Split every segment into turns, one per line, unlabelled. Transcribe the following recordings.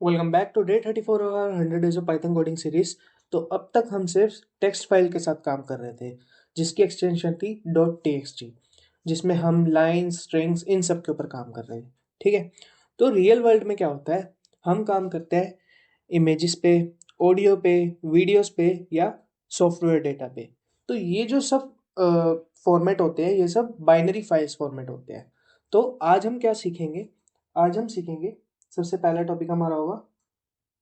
Welcome back to day 34 और 100 days of Python coding series. तो अब तक हम सिर्फ टेक्स्ट फाइल के साथ काम कर रहे थे जिसकी एक्सटेंशन थी डॉट टी जिसमें हम लाइन्स स्ट्रिंग्स इन सब के ऊपर काम कर रहे हैं। ठीक है। तो रियल वर्ल्ड में क्या होता है, हम काम करते हैं इमेजेस पे, ऑडियो पे, वीडियोस पे या सॉफ्टवेयर डेटा पे। तो ये जो सब फॉर्मेट होते हैं ये सब बाइनरी फाइल्स फॉर्मेट होते हैं। तो आज हम क्या सीखेंगे, आज हम सीखेंगे सबसे पहला टॉपिक हमारा होगा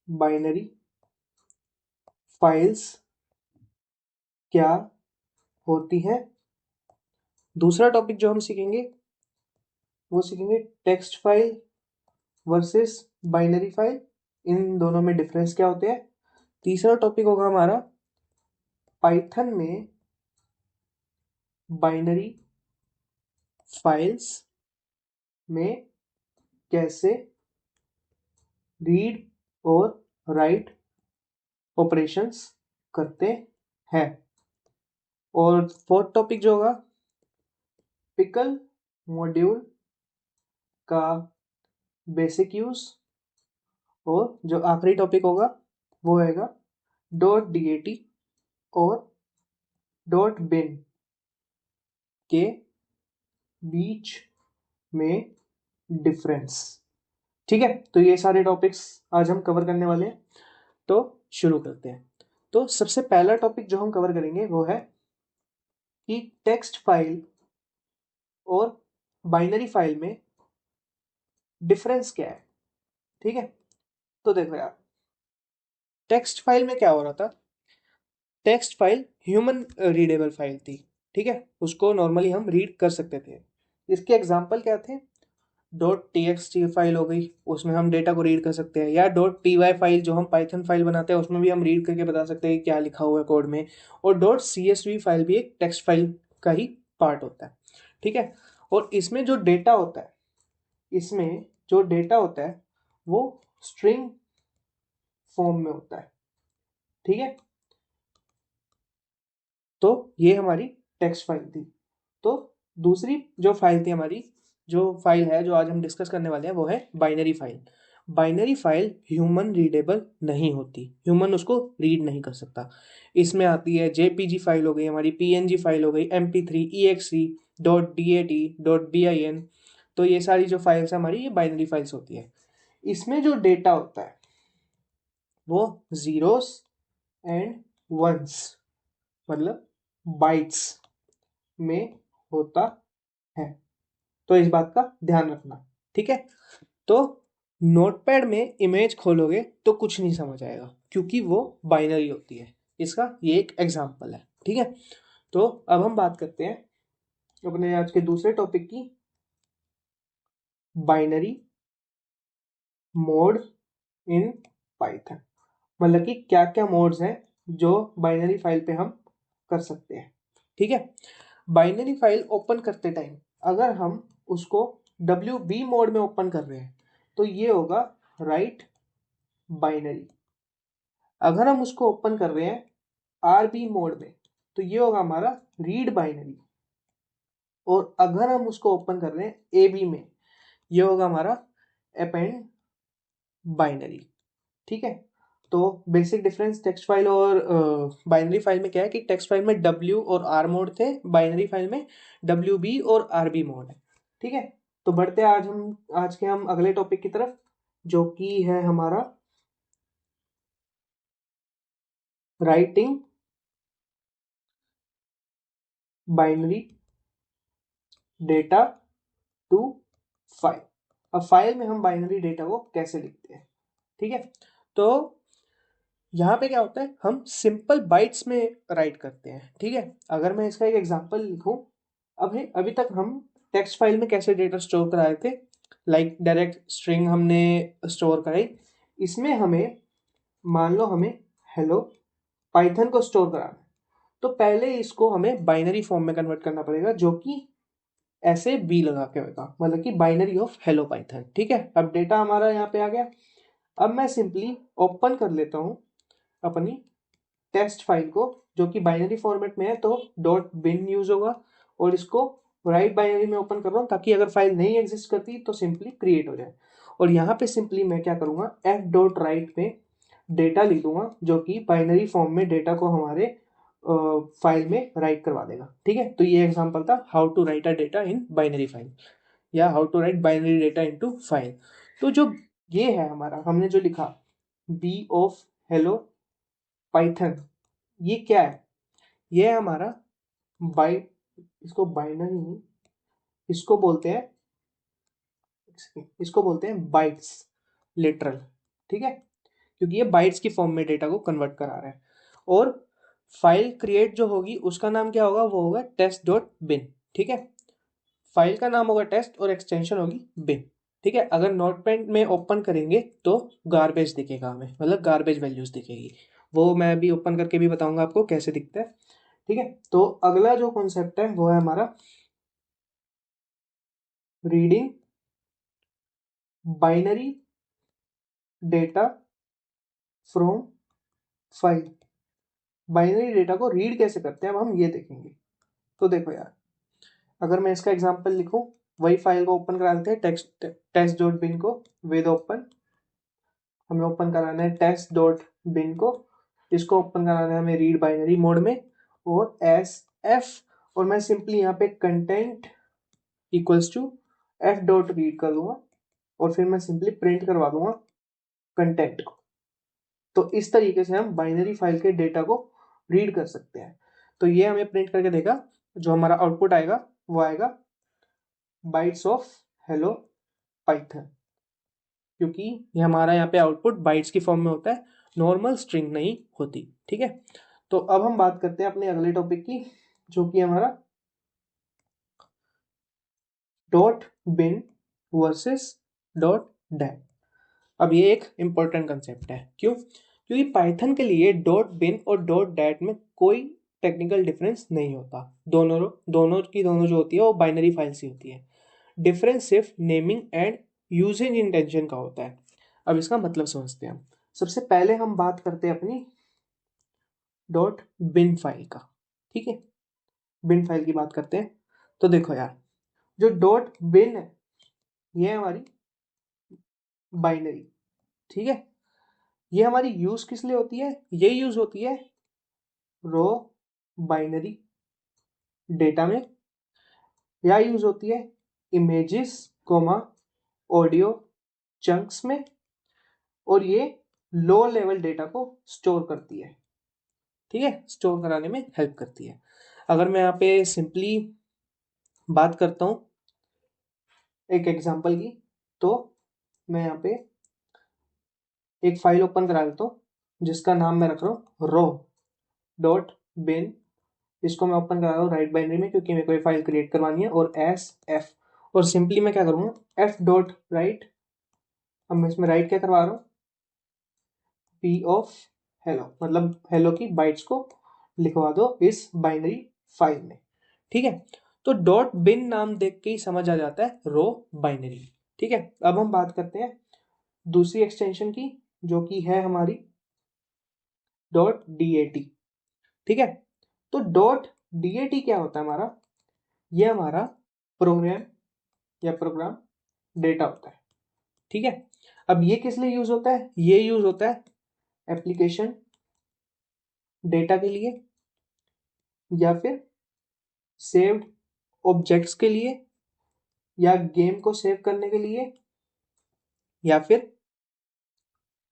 बाइनरी फाइल्स क्या होती है। दूसरा टॉपिक जो हम सीखेंगे वो सीखेंगे text file versus binary file, इन दोनों में डिफरेंस क्या होते हैं। तीसरा टॉपिक होगा हमारा पाइथन में बाइनरी फाइल्स में कैसे रीड और राइट ऑपरेशंस करते हैं। और फोर्थ टॉपिक जो होगा पिकल मॉड्यूल का बेसिक यूज। और जो आखिरी टॉपिक होगा वो रहेगा डॉट डी और डॉट बिन के बीच में डिफरेंस। ठीक है, तो ये सारे टॉपिक्स आज हम कवर करने वाले हैं। तो शुरू करते हैं। तो सबसे पहला टॉपिक जो हम कवर करेंगे वो है कि टेक्स्ट फाइल और बाइनरी फाइल में डिफरेंस क्या है। ठीक है, तो देखो यार, टेक्स्ट फाइल में क्या हो रहा था, text file human readable file थी। ठीक है, उसको नॉर्मली हम रीड कर सकते थे। इसके एग्जाम्पल क्या थे, dot T x T file हो गई, उसमें हम डेटा को रीड कर सकते हैं, या डॉट पी वाई फाइल जो हम पाइथन फाइल बनाते हैं उसमें भी हम रीड करके बता सकते हैं क्या लिखा हुआ है कोड में। और dot C S V file भी एक टेक्स्ट फाइल का ही पार्ट होता है। ठीक है, और इसमें जो डेटा होता है, इसमें जो डेटा होता है वो स्ट्रिंग फॉर्म में होता है। ठीक है, तो ये हमारी टेक्स्ट फाइल थी। तो दूसरी जो फाइल थी हमारी, जो फाइल है जो आज हम डिस्कस करने वाले हैं वो है binary file. Binary file human readable नहीं होती, ह्यूमन उसको रीड नहीं कर सकता। इसमें आती है जेपीजी फाइल हो गई, हमारी पीएनजी फाइल हो गई, MP3, EXE, dot DAT, dot BIN। तो ये सारी जो फाइल्स हमारी ये बाइनरी फाइल्स होती है। इसमें जो डेटा होता है वो जीरोस एंड वंस, मतलब बाइट्स में होता है। तो इस बात का ध्यान रखना। ठीक है, तो नोटपैड में इमेज खोलोगे तो कुछ नहीं समझ आएगा क्योंकि वो बाइनरी होती है। इसका ये एक एग्जांपल है। ठीक है, तो अब हम बात करते हैं अपने आज के दूसरे टॉपिक की, बाइनरी मोड इन पाइथन। मतलब कि क्या क्या मोड्स हैं जो बाइनरी फाइल पे हम कर सकते हैं। ठीक है, बाइनरी फाइल ओपन करते टाइम अगर हम उसको WB मोड में ओपन कर रहे हैं तो ये होगा राइट बाइनरी। अगर हम उसको ओपन कर रहे हैं RB मोड में तो ये होगा हमारा रीड बाइनरी। और अगर हम उसको ओपन कर रहे हैं AB में, ये होगा हमारा अपेंड बाइनरी। ठीक है, तो बेसिक डिफरेंस टेक्स्ट फाइल और बाइनरी फाइल में क्या है कि टेक्स्ट फाइल में W और R मोड थे, बाइनरी फाइल में WB और RB मोड है। ठीक है, तो बढ़ते हैं आज के हम अगले टॉपिक की तरफ जो कि है हमारा writing binary data to file. अब फाइल में हम बाइनरी डेटा को कैसे लिखते हैं। ठीक है, तो यहाँ पे क्या होता है, हम सिंपल बाइट्स में राइट करते हैं। ठीक है, अगर मैं इसका एक एग्जांपल लिखूं, अभी तक हम टेक्स्ट फाइल में कैसे डेटा स्टोर कराए थे, लाइक डायरेक्ट स्ट्रिंग हमने स्टोर कराई। इसमें हमें, मान लो हमें हेलो पाइथन को स्टोर कराना है, तो पहले इसको हमें बाइनरी फॉर्म में कन्वर्ट करना पड़ेगा जो कि ऐसे बी लगा के होगा, मतलब कि बाइनरी ऑफ हेलो पाइथन। ठीक है, अब डेटा हमारा यहाँ पे आ गया। अब मैं सिंपली ओपन कर लेता हूँ अपनी टेक्स्ट फाइल को जो कि बाइनरी फॉर्मेट में है, तो डॉट बिन यूज होगा। और इसको राइट बाइनरी में ओपन कर रहा हूँ ताकि अगर फाइल नहीं एग्जिस्ट करती तो सिंपली क्रिएट हो जाए। और यहाँ पे सिंपली मैं क्या करूँगा, एफ डॉट राइट में डेटा लिख दूंगा जो कि बाइनरी फॉर्म में डेटा को हमारे फाइल में राइट करवा देगा। ठीक है, तो ये एग्जांपल था how to write a data in binary file या how to write binary data into file. तो जो ये है हमारा, हमने जो लिखा बी ऑफ हेलो पाइथन, ये क्या है, ये है हमारा बाइट, इसको बाइनरी नहीं, इसको बोलते हैं, इसको बोलते हैं बाइट्स लिटरल। ठीक है, क्योंकि ये बाइट्स की फॉर्म में डेटा को कन्वर्ट करा रहा है। और फाइल क्रिएट जो होगी उसका नाम क्या होगा, वो होगा टेस्ट डॉट बिन। ठीक है, फाइल का नाम होगा टेस्ट और एक्सटेंशन होगी बिन। ठीक है, अगर नोटपैड में ओपन करेंगे तो गार्बेज दिखेगा हमें, मतलब गार्बेज वैल्यूज दिखेगी, वो मैं अभी ओपन करके भी बताऊंगा आपको कैसे दिखता है। ठीक है, तो अगला जो कॉन्सेप्ट है वो है हमारा reading binary data from file. Binary data को रीड कैसे करते हैं अब हम ये देखेंगे। तो देखो यार, अगर मैं इसका एग्जांपल लिखूं, वही फाइल को ओपन करा लेते हैं, टेस्ट डॉट बिन को विद ओपन, हमें ओपन कराना है टेस्ट डॉट बिन को, इसको ओपन कराना है हमें रीड बाइनरी मोड में और एस एफ, और मैं सिंपली यहाँ पे content equals to F dot read कर दूंगा और फिर मैं सिंपली प्रिंट करवा दूंगा कंटेंट को। तो इस तरीके से हम बाइनरी फाइल के डेटा को रीड कर सकते हैं। तो ये हमें प्रिंट करके देगा, जो हमारा आउटपुट आएगा वो आएगा बाइट्स ऑफ हेलो पाइथन, क्योंकि ये हमारा यहाँ पे आउटपुट बाइट्स की फॉर्म में होता है, नॉर्मल स्ट्रिंग नहीं होती। ठीक है, तो अब हम बात करते हैं अपने अगले टॉपिक की, जो कि हमारा dot bin versus dot dat. अब ये एक इंपॉर्टेंट कंसेप्ट है, क्यों, क्योंकि पाइथन के लिए डॉट बिन और डॉट डैट में कोई टेक्निकल डिफरेंस नहीं होता, दोनों दोनों की दोनों जो होती है वो बाइनरी फाइल्स ही होती है। डिफरेंस सिर्फ नेमिंग एंड यूजेज इंटेंशन का होता है। अब इसका मतलब समझते हैं हम। सबसे पहले हम बात करते हैं अपनी डॉट बिन फाइल का। ठीक है, बिन फाइल की बात करते हैं। तो देखो यार, जो डॉट बिन है ये है हमारी बाइनरी। ठीक है, ये हमारी यूज किस लिए होती है, ये यूज होती है रो बाइनरी डेटा में, या यूज होती है इमेजेस कोमा ऑडियो चंक्स में, और ये लो लेवल डेटा को स्टोर करती है। ठीक है, स्टोर कराने में हेल्प करती है। अगर मैं यहाँ पे सिंपली बात करता हूँ एक एग्जांपल की, तो मैं यहाँ पे एक फाइल ओपन करा लेता हूँ जिसका नाम मैं रख रहा हूँ रो डॉट बिन। इसको मैं ओपन करा रहा हूँ राइट बाइनरी में क्योंकि मेरे को ये फाइल क्रिएट करवानी है, और एस एफ, और सिंपली मैं क्या करूँगा एफ डॉट राइट, अब मैं इसमें राइट क्या करवा रहा हूँ पी ऑफ हेलो, मतलब हेलो की बाइट्स को लिखवा दो इस बाइनरी फाइल में। ठीक है, तो डॉट बिन नाम देख के ही समझ आ जाता है रो बाइनरी। ठीक है, अब हम बात करते हैं दूसरी एक्सटेंशन की, जो कि है हमारी डॉट DAT। ठीक है, तो डॉट DAT क्या होता है हमारा, ये हमारा प्रोग्राम या प्रोग्राम डेटा होता है। ठीक है, अब ये किस लिए यूज होता है, ये यूज होता है एप्लीकेशन डेटा के लिए, या फिर सेव्ड ऑब्जेक्ट्स के लिए, या गेम को सेव करने के लिए, या फिर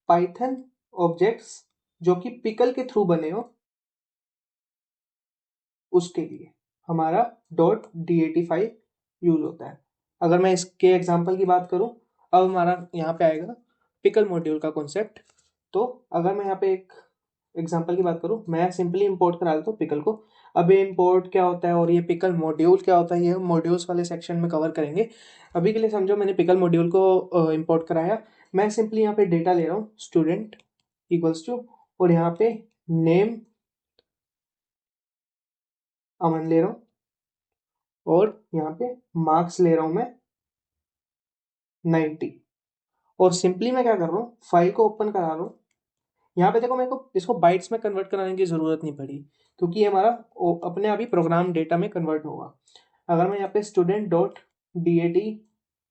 पाइथन ऑब्जेक्ट्स जो कि पिकल के थ्रू बने हो उसके लिए हमारा डॉट DAT फाइल यूज होता है। अगर मैं इसके एग्जांपल की बात करूं, अब हमारा यहाँ पे आएगा पिकल मॉड्यूल का कॉन्सेप्ट। तो अगर मैं यहाँ पे एक एग्जांपल की बात करूं, मैं सिंपली इंपोर्ट करा देता हूँ पिकल को। अब ये इंपोर्ट क्या होता है और ये पिकल मॉड्यूल क्या होता है, ये मॉड्यूल्स वाले सेक्शन में कवर करेंगे। अभी के लिए समझो मैंने पिकल मॉड्यूल को इंपोर्ट कराया, मैं सिंपली यहाँ पे डेटा ले रहा हूँ स्टूडेंट इक्वल्स टू, और यहाँ पे नेम अमन ले रहा हूँ, और यहाँ पे मार्क्स ले रहा हूँ मैं 90, और सिंपली मैं क्या कर रहा हूँ फाइल को ओपन करा रहा हूँ। यहाँ पे देखो मेरे को इसको बाइट्स में कन्वर्ट कराने की जरूरत नहीं पड़ी, क्योंकि ये हमारा अपने आप ही प्रोग्राम डेटा में कन्वर्ट होगा। अगर मैं यहाँ पे स्टूडेंट डॉट DAT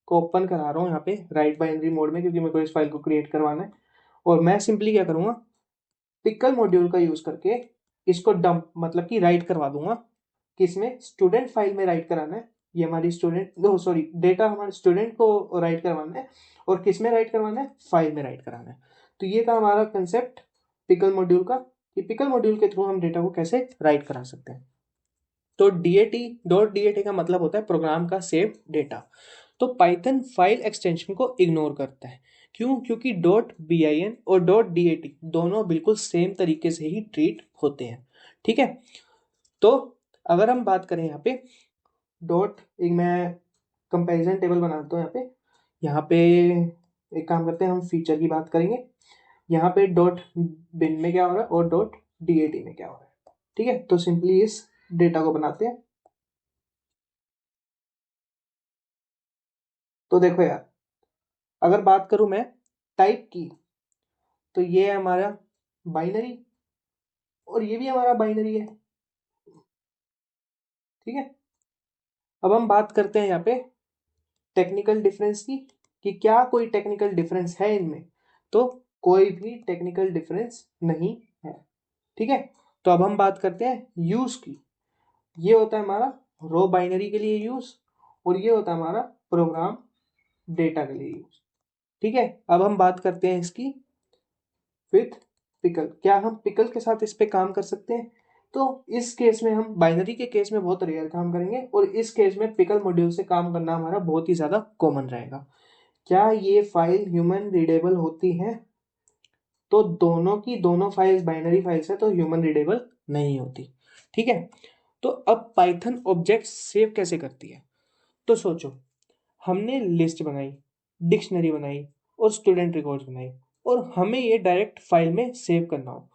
को ओपन करा रहा हूँ यहाँ पे राइट बाइनरी मोड में, क्योंकि मेरे को इस फाइल को क्रिएट करवाना है। और मैं सिंपली क्या करूँगा, पिकल मॉड्यूल का यूज करके इसको डंप मतलब कि राइट करवा दूंगा। किसमें? स्टूडेंट फाइल में राइट कराना है। ये हमारी स्टूडेंट सॉरी डेटा हमारे स्टूडेंट को राइट करवाना है। और किस में राइट करवाना है? फाइल में राइट कराना है। तो ये था हमारा कंसेप्ट पिकल मॉड्यूल का, कि पिकल मॉड्यूल के थ्रू हम डेटा को कैसे राइट करा सकते हैं। तो DAT का मतलब होता है प्रोग्राम का सेव डेटा। तो पाइथन फाइल एक्सटेंशन को इग्नोर करता है। क्यों? क्योंकि .bin और .dat दोनों बिल्कुल सेम तरीके से ही ट्रीट होते हैं। ठीक है, तो अगर हम बात करें यहाँ पे एक मैं कंपैरिजन टेबल बनाता हूँ यहाँ पे एक काम करते हैं, हम फीचर की बात करेंगे। यहाँ पे .bin में क्या हो रहा है और .dat में क्या हो रहा है। ठीक है, तो सिंपली इस डेटा को बनाते हैं। तो देखो यार, अगर बात करूं मैं टाइप की, तो ये है हमारा बाइनरी और ये भी हमारा बाइनरी है। ठीक है, अब हम बात करते हैं यहाँ पे टेक्निकल डिफरेंस की, कि क्या कोई टेक्निकल डिफरेंस है इनमें। तो कोई भी टेक्निकल डिफरेंस नहीं है। ठीक है, तो अब हम बात करते हैं यूज की। ये होता है हमारा रो बाइनरी के लिए यूज, और ये होता है हमारा प्रोग्राम डेटा के लिए यूज। ठीक है, अब हम बात करते हैं इसकी विथ पिकल। क्या हम पिकल के साथ इस पे काम कर सकते हैं? तो इस केस में हम बाइनरी के केस में बहुत रेयर काम करेंगे, और इस केस में पिकल मॉड्यूल से काम करना हमारा बहुत ही ज़्यादा कॉमन रहेगा। क्या ये फाइल ह्यूमन रीडेबल होती है? तो दोनों की दोनों फाइल्स बाइनरी फाइल्स है, तो ह्यूमन रीडेबल नहीं होती। ठीक है, तो अब पाइथन ऑब्जेक्ट सेव कैसे करती है? तो सोचो, हमने लिस्ट बनाई, डिक्शनरी बनाई और स्टूडेंट रिकॉर्ड्स बनाई, और हमें ये डायरेक्ट फाइल में सेव करना हो,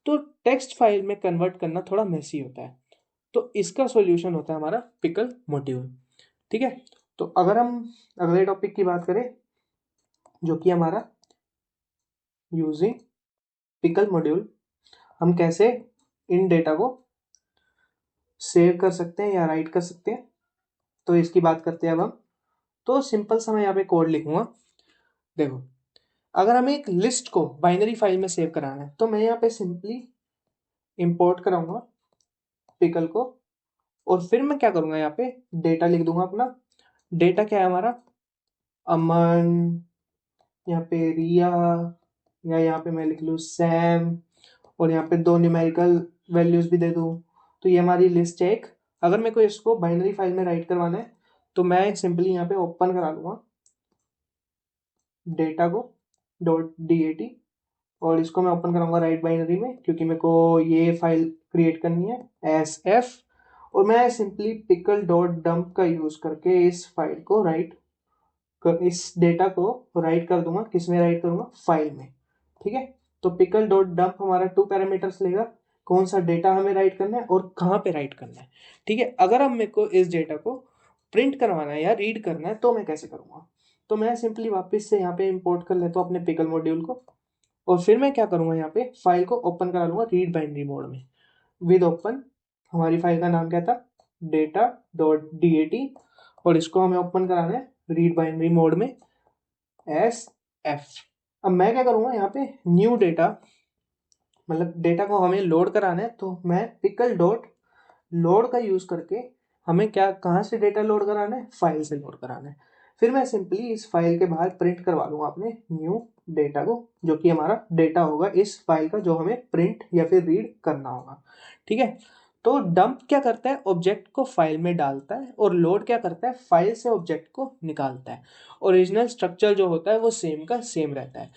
तो टेक्स्ट फाइल में कन्वर्ट करना थोड़ा मेसी होता है। तो इसका सॉल्यूशन होता है हमारा पिकल मॉड्यूल। ठीक है, तो अगर हम अगले टॉपिक की बात करें, जो कि हमारा यूजिंग पिकल मॉड्यूल, हम कैसे इन डेटा को सेव कर सकते हैं या राइट कर सकते हैं, तो इसकी बात करते हैं अब हम। तो सिंपल सा मैं यहाँ पे कोड लिखूंगा। देखो, अगर हमें एक लिस्ट को बाइनरी फाइल में सेव कराना है, तो मैं यहाँ पे सिंपली इंपोर्ट कराऊंगा पिकल को, और फिर मैं क्या करूंगा, यहाँ पे डेटा लिख दूंगा अपना। डेटा क्या है हमारा? अमन, यहाँ पे रिया, या यहाँ पे मैं लिख लूँ सैम, और यहाँ पे 2 न्यूमेरिकल वैल्यूज भी दे दूँ। तो ये हमारी लिस्ट है एक। अगर मेरे को इसको बाइनरी फाइल में राइट करवाना है, तो मैं सिंपली यहाँ पे ओपन करा लूँगा डेटा को .dat, और इसको मैं ओपन कराऊंगा राइट बाइनरी में, क्योंकि मेरे को ये फाइल क्रिएट करनी है SF। और मैं सिंपली पिकल डॉट डंप का यूज करके इस फाइल को इस डेटा को राइट कर दूंगा। किस में राइट करूंगा? फाइल में। ठीक है, तो पिकल डॉट डंप हमारा 2 पैरामीटर्स लेगा, कौन सा डेटा हमें राइट करना है और कहाँ पे राइट करना है। ठीक है, अगर हम मेरे को इस डेटा को प्रिंट करवाना है या रीड करना है, तो मैं कैसे करूँगा? तो मैं सिंपली वापस से यहाँ पे इंपोर्ट कर लेता हूँ अपने पिकल मॉड्यूल को, और फिर मैं क्या करूँगा, यहाँ पे फाइल को ओपन करा लूँगा रीड बाइनरी मोड में विद ओपन। हमारी फाइल का नाम क्या था? data.dat, और इसको हमें ओपन कराना है रीड बाइनरी मोड में SF। अब मैं क्या करूँगा, यहाँ पे न्यू डेटा, मतलब डेटा को हमें लोड कराना है, तो मैं पिकल डॉट लोड का यूज़ करके हमें क्या कहाँ से डेटा लोड कराना है? फाइल से लोड कराना है। फिर मैं सिंपली इस फाइल के बाहर प्रिंट करवा लूँगा अपने न्यू डेटा को, जो कि हमारा डेटा होगा इस फाइल का, जो हमें प्रिंट या फिर रीड करना होगा। ठीक है, तो डंप क्या करता है? ऑब्जेक्ट को फाइल में डालता है, और लोड क्या करता है? फाइल से ऑब्जेक्ट को निकालता है। ओरिजिनल स्ट्रक्चर जो होता है वो सेम का सेम रहता है।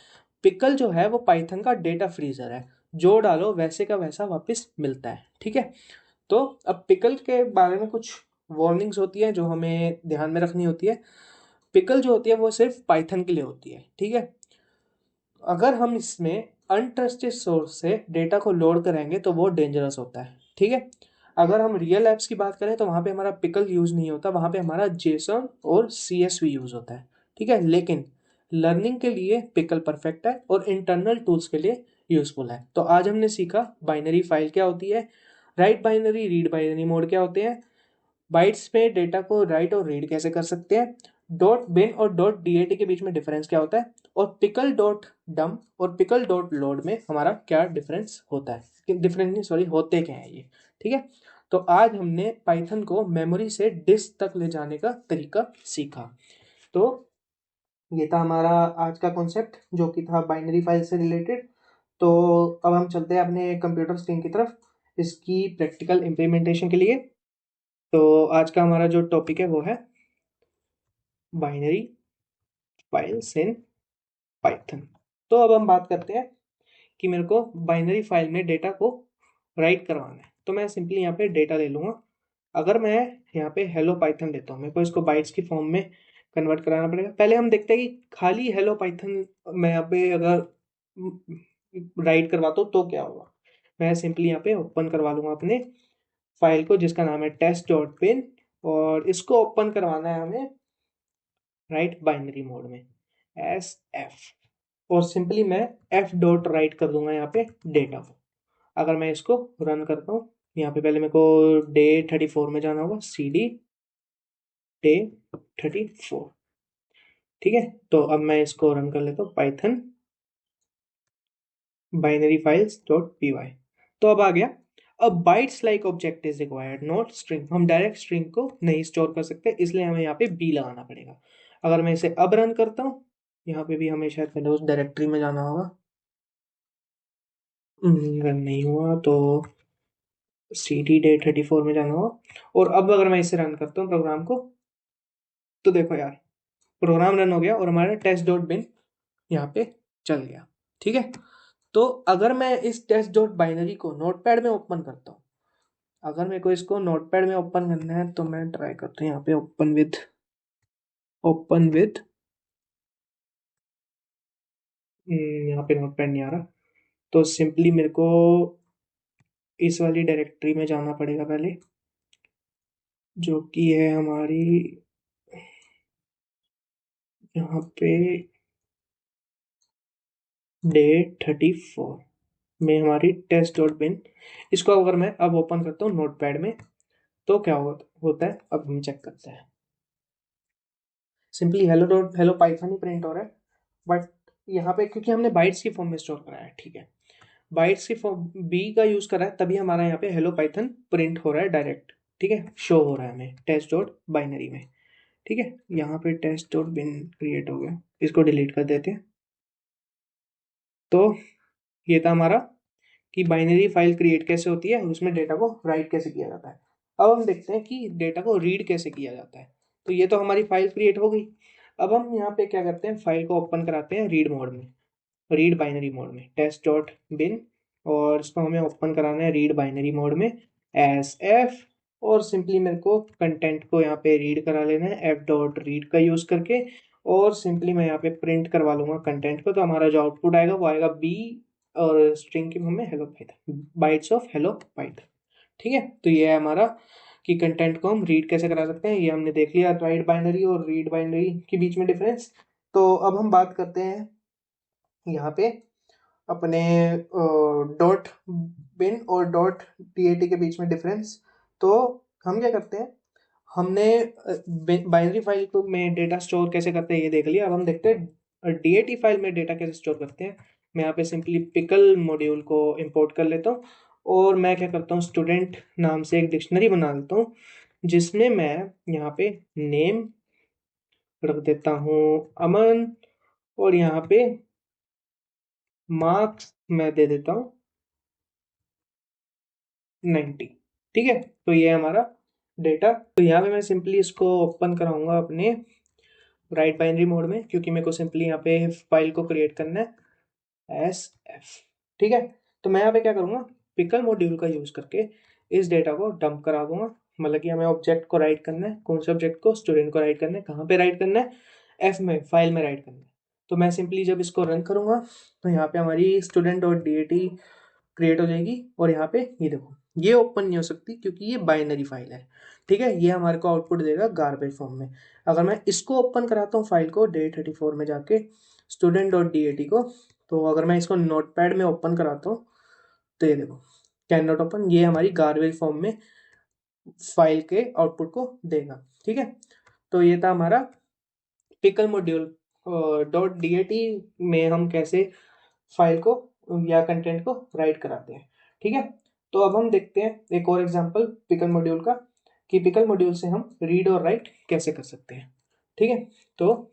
पिकल जो है वो पाइथन का डेटा फ्रीजर है, जो डालो वैसे का वैसा वापस मिलता है। ठीक है, तो अब पिकल के बारे में कुछ वार्निंग्स होती है जो हमें ध्यान में रखनी होती है। पिकल जो होती है वो सिर्फ पाइथन के लिए होती है। ठीक है, अगर हम इसमें अनट्रस्टेड सोर्स से डेटा को लोड करेंगे तो वो डेंजरस होता है। ठीक है, अगर हम रियल ऐप्स की बात करें तो वहाँ पे हमारा पिकल यूज़ नहीं होता, वहाँ पे हमारा जेसन और CSV यूज़ होता है। ठीक है, लेकिन लर्निंग के लिए पिकल परफेक्ट है और इंटरनल टूल्स के लिए यूज़फुल है। तो आज हमने सीखा बाइनरी फाइल क्या होती है, right binary read binary mode क्या होते हैं, बाइट्स में डेटा को राइट और रीड कैसे कर सकते हैं, डॉट बिन और डॉट डीएटी के बीच में डिफरेंस क्या होता है, और पिकल डॉट डम और पिकल डॉट लोड में हमारा क्या डिफरेंस होता है, डिफरेंस नहीं सॉरी होते क्या है ये। ठीक है, तो आज हमने पाइथन को मेमोरी से डिस्क तक ले जाने का तरीका सीखा। तो ये था हमारा आज का कॉन्सेप्ट जो कि था बाइनरी फाइल से रिलेटेड। तो अब हम चलते हैं अपने कंप्यूटर स्क्रीन की तरफ इसकी प्रैक्टिकल इम्प्लीमेंटेशन के लिए। तो आज का हमारा जो टॉपिक है वो है बाइनरी फाइल्स इन पाइथन। तो अब हम बात करते हैं कि मेरे को बाइनरी फाइल में डेटा को राइट करवाना है। तो मैं सिंपली यहाँ पे डेटा ले लूँगा। अगर मैं यहाँ पे हेलो पाइथन लेता हूँ, मेरे को इसको बाइट्स की फॉर्म में कन्वर्ट कराना पड़ेगा। पहले हम देखते हैं कि खाली हेलो पाइथन मैं यहाँ पे अगर राइट करवाता हूँ तो क्या होगा। मैं सिंपली यहाँ पे ओपन करवा लूँगा अपने फाइल को जिसका नाम है टेस्ट डॉट पिन, और इसको ओपन करवाना है हमें राइट बाइनरी मोड में एस एफ, और सिंपली मैं एफ डॉट राइट कर दूंगा यहाँ पे डेटा को। अगर मैं इसको रन करता हूँ, यहाँ पे पहले मेरे को डे 34 में जाना होगा, सी डी डे 34। ठीक है, तो अब मैं इसको रन कर लेता हूँ Python binary files dot P Y. तो अब आ गया। अब bytes like object is required not string. हम डायरेक्ट स्ट्रिंग को नहीं स्टोर कर सकते, इसलिए हमें यहाँ पे बी लगाना पड़ेगा। अगर मैं इसे अब रन करता हूँ, यहाँ पे भी हमें शायद पहले उस डायरेक्टरी में जाना होगा। रन नहीं हुआ तो सी डी डे 34 में जाना होगा। और अब अगर मैं इसे रन करता हूँ प्रोग्राम को, तो देखो यार प्रोग्राम रन हो गया और हमारा टेस्ट डॉट बिन यहाँ पे चल गया। ठीक है, तो अगर मैं इस टेस्ट डॉट बाइनरी को नोटपैड में ओपन करता हूँ, अगर मेरे को इसको नोटपैड में ओपन करना है तो मैं ट्राई करता हूँ यहाँ पे ओपन विद यहाँ पे नोटपैड नहीं आ रहा, तो सिंपली मेरे को इस वाली डायरेक्टरी में जाना पड़ेगा पहले, जो कि है हमारी यहाँ पे डे 34 में हमारी टेस्ट डॉट बिन। इसको अगर मैं अब ओपन करता हूँ नोटपैड में तो क्या होता है, अब हम चेक करते हैं। सिंपली हेलो पाइथन ही प्रिंट हो रहा है, बट यहाँ पे क्योंकि हमने बाइट्स की फॉर्म में स्टोर कराया है, ठीक है, बाइट्स की फॉर्म बी का यूज करा है, तभी हमारा यहाँ पे हेलो पाइथन प्रिंट हो रहा है डायरेक्ट। ठीक है, शो हो रहा है हमें टेस्ट डॉट बाइनरी में। ठीक है, यहाँ पे टेस्ट डॉट बिन क्रिएट हो गया, इसको डिलीट कर देते हैं। तो ये था हमारा कि बाइनरी फाइल क्रिएट कैसे होती है, उसमें डेटा को राइट कैसे किया जाता है। अब हम देखते हैं कि डेटा को रीड कैसे किया जाता है। तो ये तो हमारी फाइल क्रिएट हो गई। अब हम यहाँ पे क्या करते हैं, फाइल को ओपन कराते हैं रीड मोड में, रीड बाइनरी मोड में टेस्ट डॉट बिन, और इसको हमें ओपन कराना है रीड बाइनरी मोड में एस एफ, और सिंपली मेरे को कंटेंट को यहाँ पे रीड करा लेना है एफ डॉट रीड का यूज करके, और सिंपली मैं यहाँ पे प्रिंट करवा लूंगा कंटेंट को। तो हमारा जो आउटपुट आएगा वो आएगा बी, और स्ट्रिंग की फॉर्म में hello Python, bytes of hello Python. ठीक है, तो ये है हमारा कि कंटेंट को हम रीड कैसे करा सकते हैं। ये हमने देख लिया राइट बाइनरी और रीड बाइनरी के बीच में डिफरेंस। तो अब हम बात करते हैं यहाँ पे अपने डॉट बिन और डॉट टीएटी के बीच में डिफरेंस। तो हम क्या करते हैं, हमने बाइनरी फाइल को में डेटा स्टोर कैसे करते हैं ये देख लिया। अब हम देखते हैं डीएटी फाइल में डेटा कैसे स्टोर करते हैं। मैं यहाँ पे सिंपली पिकल मॉड्यूल को इंपोर्ट कर लेता हूँ, और मैं क्या करता हूँ स्टूडेंट नाम से एक डिक्शनरी बना लेता हूँ, जिसमें मैं यहाँ पे नेम रख देता हूँ अमन, और यहाँ पे मार्क्स मैं दे देता हूँ 90। ठीक है, तो ये है हमारा डेटा। तो यहाँ पे मैं सिंपली इसको ओपन कराऊंगा अपने राइट बाइनरी मोड में, क्योंकि मेरे को सिंपली यहाँ पे फाइल को क्रिएट करना है एस एफ। ठीक है, तो मैं यहाँ पे क्या करूँगा, पिकल मॉड्यूल का यूज करके इस डेटा को डंप करा दूंगा। मतलब कि हमें ऑब्जेक्ट को राइट करना है, कौन से ऑब्जेक्ट को, स्टूडेंट को राइट करना है। कहाँ पे राइट करना है, एफ में, फाइल में राइट करना है। तो मैं सिंपली जब इसको रन करूंगा तो यहाँ पे हमारी student dot D A T create हो जाएगी, और यहाँ पे ये देखो ये ओपन नहीं हो सकती क्योंकि ये बाइनरी फाइल है। ठीक है, ये हमारे को आउटपुट देगा गार्बेज फॉर्म में। अगर मैं इसको ओपन कराता हूँ फाइल को डे 34 में जाके student dot D A T को, तो अगर मैं इसको नोटपैड में ओपन कराता हूँ तो ये देखो कैन नॉट ओपन, ये हमारी गार्बेज फॉर्म में फाइल के आउटपुट को देगा। ठीक है, तो ये था हमारा पिकल मॉड्यूल .dat में हम कैसे फाइल को या कंटेंट को राइट कराते हैं। ठीक है, तो अब हम देखते हैं एक और एग्जांपल पिकल मॉड्यूल का, कि पिकल मॉड्यूल से हम रीड और राइट कैसे कर सकते हैं। ठीक है, तो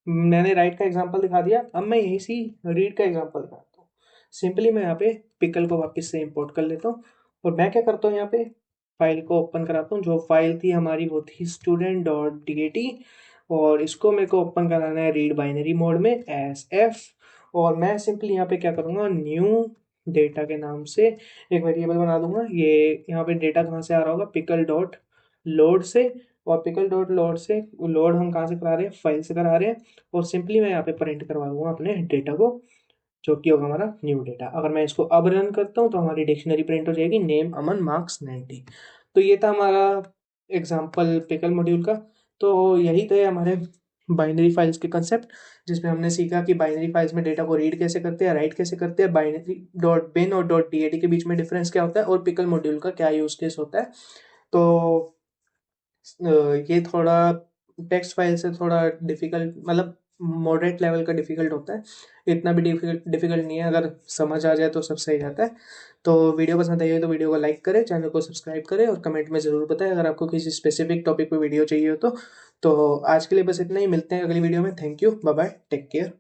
मैंने राइट का एग्जांपल दिखा दिया, अब मैं यही सी रीड का एग्जांपल दिखाता हूँ। सिंपली मैं यहाँ पे पिकल को वापस से इंपोर्ट कर लेता हूँ और मैं क्या करता हूँ, यहाँ पे फाइल को ओपन कराता हूँ। जो फाइल थी हमारी वो थी student.dat और इसको मेरे को ओपन कराना है रीड बाइनरी मोड में एस एफ। और मैं सिंपली यहाँ पे क्या करूँगा, न्यू डेटा के नाम से एक वेरिएबल बना दूंगा। ये यहाँ पे डेटा कहाँ से आ रहा होगा, पिकल डॉट लोड से, और पिकल डॉट लोड से लोड हम कहाँ से करा रहे हैं, फाइल से करा रहे हैं। और सिंपली मैं यहाँ पे प्रिंट करवा दूंगा अपने डेटा को, जो कि होगा हमारा न्यू डेटा। अगर मैं इसको अब रन करता हूँ तो हमारी डिक्शनरी प्रिंट हो जाएगी, नेम अमन मार्क्स 90। तो ये था हमारा एग्जाम्पल पिकल मॉड्यूल का। तो यही थे हमारे बाइनरी फाइल्स के कंसेप्ट, जिसमें हमने सीखा कि बाइनरी फाइल्स में डेटा को रीड कैसे करते हैं, राइट कैसे करते हैं, बाइनरी डॉट बिन और डॉट डी के बीच में डिफरेंस क्या होता है, और पिकल मॉड्यूल का क्या यूज केस होता है। तो ये थोड़ा टेक्स्ट फाइल से थोड़ा डिफिकल्ट, मतलब मॉडरेट लेवल का डिफिकल्ट होता है, इतना भी डिफिकल्ट नहीं है, अगर समझ आ जाए तो सब सही जाता है। तो वीडियो पसंद आई हो तो वीडियो को लाइक करें, चैनल को सब्सक्राइब करें और कमेंट में ज़रूर बताएं अगर आपको किसी स्पेसिफिक टॉपिक पे वीडियो चाहिए हो तो। आज के लिए बस इतना ही, मिलते हैं अगली वीडियो में। Thank you, bye bye, take care.